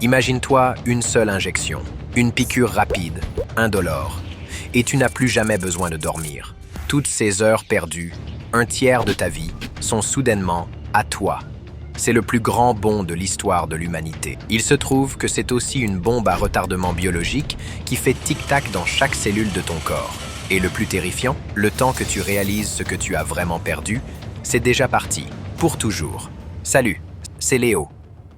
Imagine-toi une seule injection, une piqûre rapide, indolore, et tu n'as plus jamais besoin de dormir. Toutes ces heures perdues, un tiers de ta vie, sont soudainement à toi. C'est le plus grand bond de l'histoire de l'humanité. Il se trouve que c'est aussi une bombe à retardement biologique qui fait tic-tac dans chaque cellule de ton corps. Et le plus terrifiant, le temps que tu réalises ce que tu as vraiment perdu, c'est déjà parti, pour toujours. Salut, c'est Léo.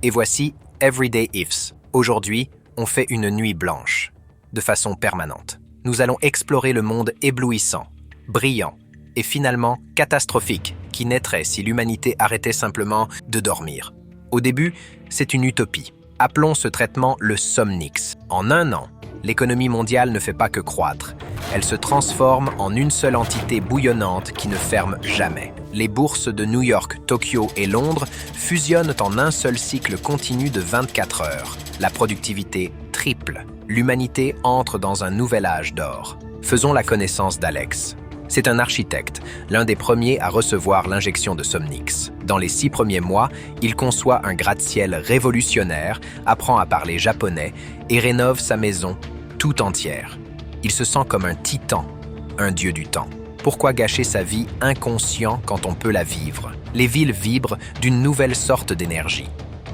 Et voici Everyday Ifs. Aujourd'hui, on fait une nuit blanche, de façon permanente. Nous allons explorer le monde éblouissant, brillant et finalement catastrophique qui naîtrait si l'humanité arrêtait simplement de dormir. Au début, c'est une utopie. Appelons ce traitement le Somnix. En un an, l'économie mondiale ne fait pas que croître. Elle se transforme en une seule entité bouillonnante qui ne ferme jamais. Les bourses de New York, Tokyo et Londres fusionnent en un seul cycle continu de 24 heures. La productivité triple. L'humanité entre dans un nouvel âge d'or. Faisons la connaissance d'Alex. C'est un architecte, l'un des premiers à recevoir l'injection de Somnix. Dans les 6 premiers mois, il conçoit un gratte-ciel révolutionnaire, apprend à parler japonais et rénove sa maison tout entière. Il se sent comme un titan, un dieu du temps. Pourquoi gâcher sa vie inconscient quand on peut la vivre? Les villes vibrent d'une nouvelle sorte d'énergie.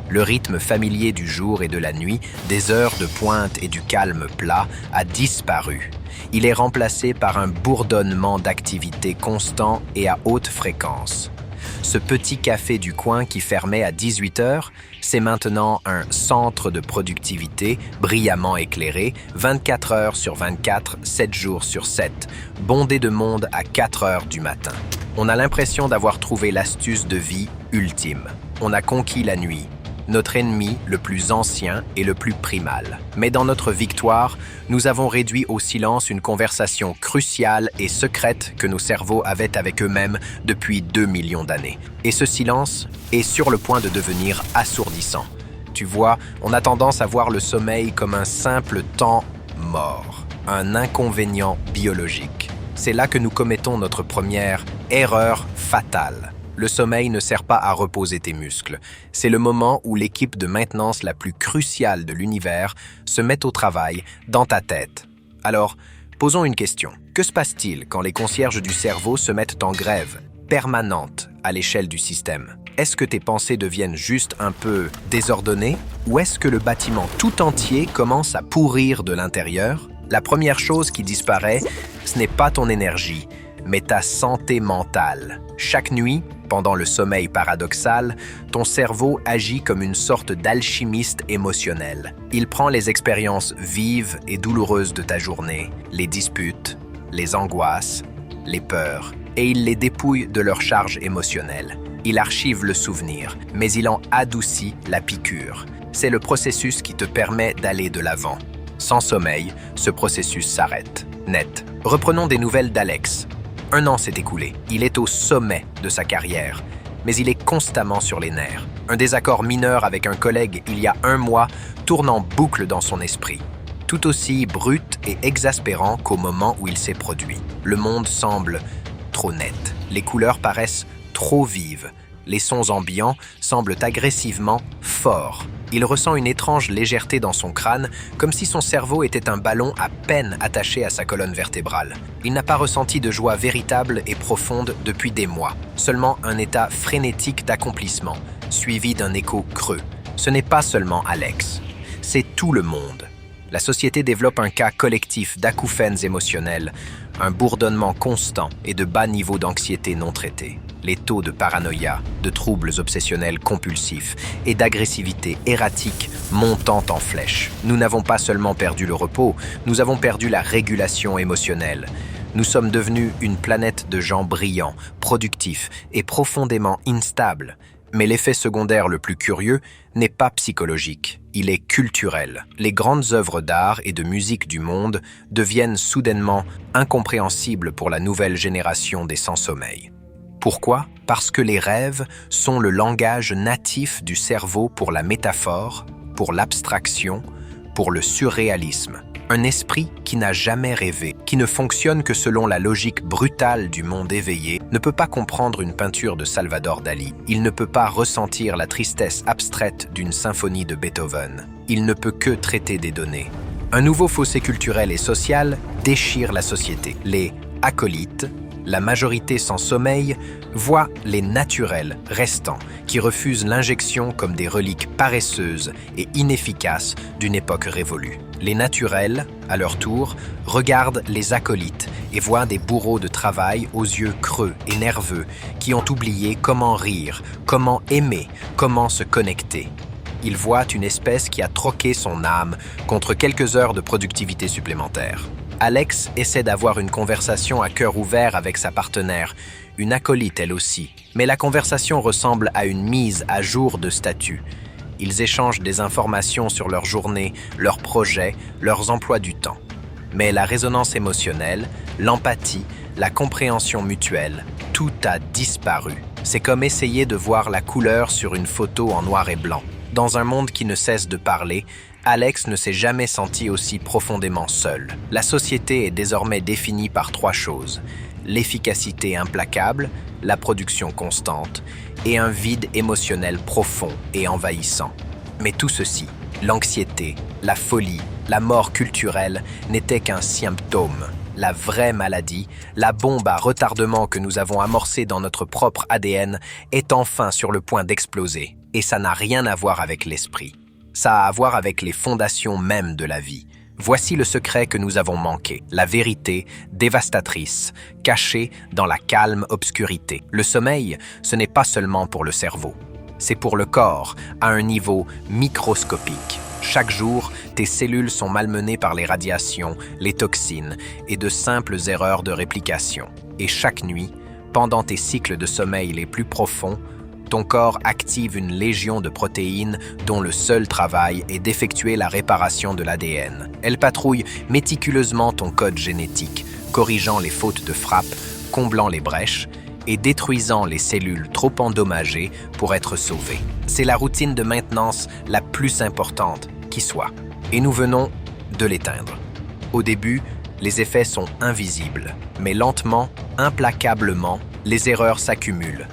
Le rythme familier du jour et de la nuit, des heures de pointe et du calme plat, a disparu. Il est remplacé par un bourdonnement d'activité constant et à haute fréquence. Ce petit café du coin qui fermait à 18 heures, c'est maintenant un centre de productivité brillamment éclairé, 24 heures sur 24, 7 jours sur 7, bondé de monde à 4 heures du matin. On a l'impression d'avoir trouvé l'astuce de vie ultime. On a conquis la nuit, notre ennemi le plus ancien et le plus primal. Mais dans notre victoire, nous avons réduit au silence une conversation cruciale et secrète que nos cerveaux avaient avec eux-mêmes depuis 2 millions d'années. Et ce silence est sur le point de devenir assourdissant. Tu vois, on a tendance à voir le sommeil comme un simple temps mort, un inconvénient biologique. C'est là que nous commettons notre première erreur fatale. Le sommeil ne sert pas à reposer tes muscles. C'est le moment où l'équipe de maintenance la plus cruciale de l'univers se met au travail dans ta tête. Alors, posons une question. Que se passe-t-il quand les concierges du cerveau se mettent en grève permanente à l'échelle du système? Est-ce que tes pensées deviennent juste un peu désordonnées? Ou est-ce que le bâtiment tout entier commence à pourrir de l'intérieur? La première chose qui disparaît, ce n'est pas ton énergie, mais ta santé mentale. Chaque nuit, pendant le sommeil paradoxal, ton cerveau agit comme une sorte d'alchimiste émotionnel. Il prend les expériences vives et douloureuses de ta journée, les disputes, les angoisses, les peurs, et il les dépouille de leur charge émotionnelle. Il archive le souvenir, mais il en adoucit la piqûre. C'est le processus qui te permet d'aller de l'avant. Sans sommeil, ce processus s'arrête. Net. Reprenons des nouvelles d'Alex. 1 an s'est écoulé. Il est au sommet de sa carrière, mais il est constamment sur les nerfs. Un désaccord mineur avec un collègue il y a 1 mois tourne en boucle dans son esprit, tout aussi brut et exaspérant qu'au moment où il s'est produit. Le monde semble trop net. Les couleurs paraissent trop vives. Les sons ambiants semblent agressivement forts. Il ressent une étrange légèreté dans son crâne, comme si son cerveau était un ballon à peine attaché à sa colonne vertébrale. Il n'a pas ressenti de joie véritable et profonde depuis des mois, seulement un état frénétique d'accomplissement, suivi d'un écho creux. Ce n'est pas seulement Alex, c'est tout le monde. La société développe un cas collectif d'acouphènes émotionnels, un bourdonnement constant et de bas niveaux d'anxiété non traités. Les taux de paranoïa, de troubles obsessionnels compulsifs et d'agressivité erratique montant en flèche. Nous n'avons pas seulement perdu le repos, nous avons perdu la régulation émotionnelle. Nous sommes devenus une planète de gens brillants, productifs et profondément instables. Mais l'effet secondaire le plus curieux n'est pas psychologique, il est culturel. Les grandes œuvres d'art et de musique du monde deviennent soudainement incompréhensibles pour la nouvelle génération des sans-sommeil. Pourquoi? Parce que les rêves sont le langage natif du cerveau pour la métaphore, pour l'abstraction, pour le surréalisme. Un esprit qui n'a jamais rêvé, qui ne fonctionne que selon la logique brutale du monde éveillé, ne peut pas comprendre une peinture de Salvador Dali. Il ne peut pas ressentir la tristesse abstraite d'une symphonie de Beethoven. Il ne peut que traiter des données. Un nouveau fossé culturel et social déchire la société. Les acolytes, la majorité sans sommeil, voient les naturels restants qui refusent l'injection comme des reliques paresseuses et inefficaces d'une époque révolue. Les naturels, à leur tour, regardent les acolytes et voient des bourreaux de travail aux yeux creux et nerveux qui ont oublié comment rire, comment aimer, comment se connecter. Ils voient une espèce qui a troqué son âme contre quelques heures de productivité supplémentaire. Alex essaie d'avoir une conversation à cœur ouvert avec sa partenaire, une acolyte elle aussi. Mais la conversation ressemble à une mise à jour de statut. Ils échangent des informations sur leur journée, leurs projets, leurs emplois du temps. Mais la résonance émotionnelle, l'empathie, la compréhension mutuelle, tout a disparu. C'est comme essayer de voir la couleur sur une photo en noir et blanc. Dans un monde qui ne cesse de parler, Alex ne s'est jamais senti aussi profondément seul. La société est désormais définie par 3 choses: l'efficacité implacable, la production constante et un vide émotionnel profond et envahissant. Mais tout ceci, l'anxiété, la folie, la mort culturelle, n'était qu'un symptôme. La vraie maladie, la bombe à retardement que nous avons amorcée dans notre propre ADN, est enfin sur le point d'exploser. Et ça n'a rien à voir avec l'esprit. Ça a à voir avec les fondations mêmes de la vie. Voici le secret que nous avons manqué, la vérité dévastatrice, cachée dans la calme obscurité. Le sommeil, ce n'est pas seulement pour le cerveau. C'est pour le corps, à un niveau microscopique. Chaque jour, tes cellules sont malmenées par les radiations, les toxines et de simples erreurs de réplication. Et chaque nuit, pendant tes cycles de sommeil les plus profonds, ton corps active une légion de protéines dont le seul travail est d'effectuer la réparation de l'ADN. Elle patrouille méticuleusement ton code génétique, corrigeant les fautes de frappe, comblant les brèches et détruisant les cellules trop endommagées pour être sauvées. C'est la routine de maintenance la plus importante qui soit. Et nous venons de l'éteindre. Au début, les effets sont invisibles, mais lentement, implacablement, les erreurs s'accumulent.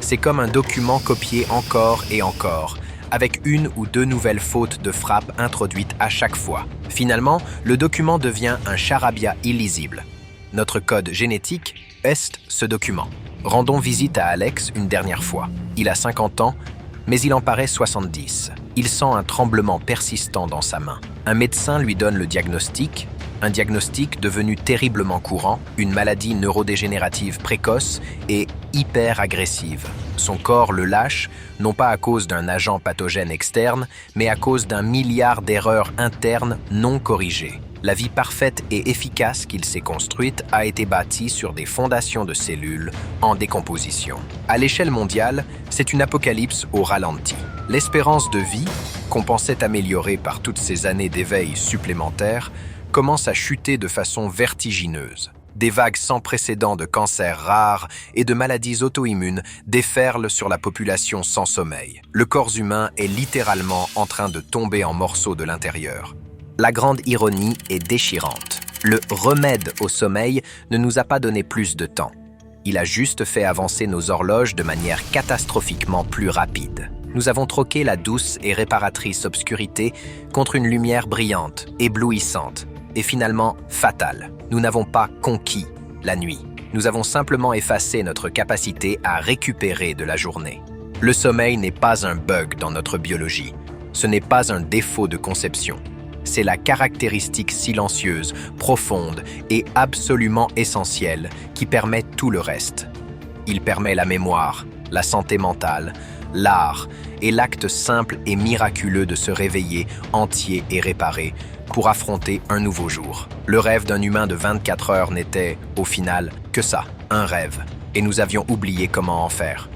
C'est comme un document copié encore et encore, avec 1 ou 2 nouvelles fautes de frappe introduites à chaque fois. Finalement, le document devient un charabia illisible. Notre code génétique est ce document. Rendons visite à Alex une dernière fois. Il a 50 ans, mais il en paraît 70. Il sent un tremblement persistant dans sa main. Un médecin lui donne le diagnostic, un diagnostic devenu terriblement courant, une maladie neurodégénérative précoce et hyper agressive. Son corps le lâche, non pas à cause d'un agent pathogène externe, mais à cause d'un milliard d'erreurs internes non corrigées. La vie parfaite et efficace qu'il s'est construite a été bâtie sur des fondations de cellules en décomposition. À l'échelle mondiale, c'est une apocalypse au ralenti. L'espérance de vie, qu'on pensait améliorée par toutes ces années d'éveil supplémentaires, commence à chuter de façon vertigineuse. Des vagues sans précédent de cancers rares et de maladies auto-immunes déferlent sur la population sans sommeil. Le corps humain est littéralement en train de tomber en morceaux de l'intérieur. La grande ironie est déchirante. Le remède au sommeil ne nous a pas donné plus de temps. Il a juste fait avancer nos horloges de manière catastrophiquement plus rapide. Nous avons troqué la douce et réparatrice obscurité contre une lumière brillante, éblouissante et finalement fatale. Nous n'avons pas conquis la nuit. Nous avons simplement effacé notre capacité à récupérer de la journée. Le sommeil n'est pas un bug dans notre biologie. Ce n'est pas un défaut de conception. C'est la caractéristique silencieuse, profonde et absolument essentielle qui permet tout le reste. Il permet la mémoire, la santé mentale, l'art et l'acte simple et miraculeux de se réveiller entier et réparé pour affronter un nouveau jour. Le rêve d'un humain de 24 heures n'était, au final, que ça, un rêve. Et nous avions oublié comment en faire.